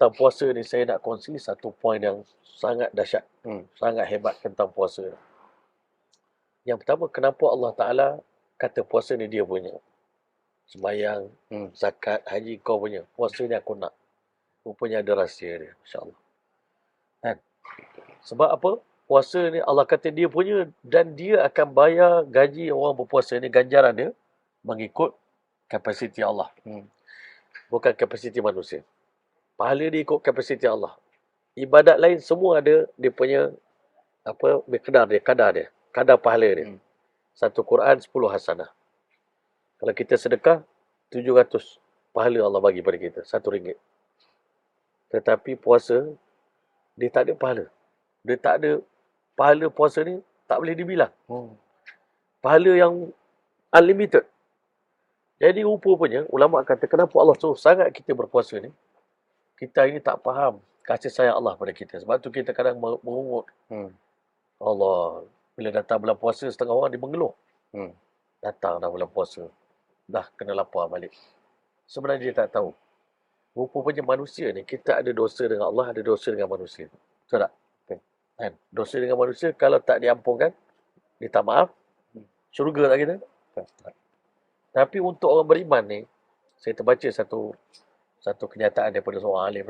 tentang puasa ni saya nak kongsi satu poin yang sangat dahsyat, sangat hebat tentang puasa. Yang pertama, kenapa Allah Ta'ala kata puasa ni dia punya. Sembayang, zakat, haji kau punya. Puasa ni aku nak. Rupanya ada rahsia dia. InsyaAllah. Kan? Sebab apa? Puasa ni Allah kata dia punya dan dia akan bayar gaji orang berpuasa ni, ganjaran dia mengikut kapasiti Allah. Bukan kapasiti manusia. Pahala dia ikut kapasiti Allah. Ibadat lain semua ada dia punya kadar pahala dia. Satu Quran 10 hasanah. Kalau kita sedekah 700 pahala Allah bagi pada kita, RM1. Tetapi puasa dia tak ada pahala. Dia tak ada pahala puasa ni tak boleh dibilang. Pahala yang unlimited. Jadi rupanya ulama kata kenapa Allah suruh sangat kita berpuasa ni? Kita ini tak faham kasih sayang Allah pada kita. Sebab tu kita kadang merungut. Allah, bila datang bulan puasa setengah orang dia mengeluh. Datang dah bulan puasa. Dah kena lapar balik. Sebenarnya dia tak tahu. Rupanya manusia ni, kita ada dosa dengan Allah, ada dosa dengan manusia. Betul tak? Kan? Dosa dengan manusia, kalau tak diampunkan, dia tak maaf, syurga tak kita? Tapi untuk orang beriman ni, saya terbaca satu kenyataan daripada seorang alim.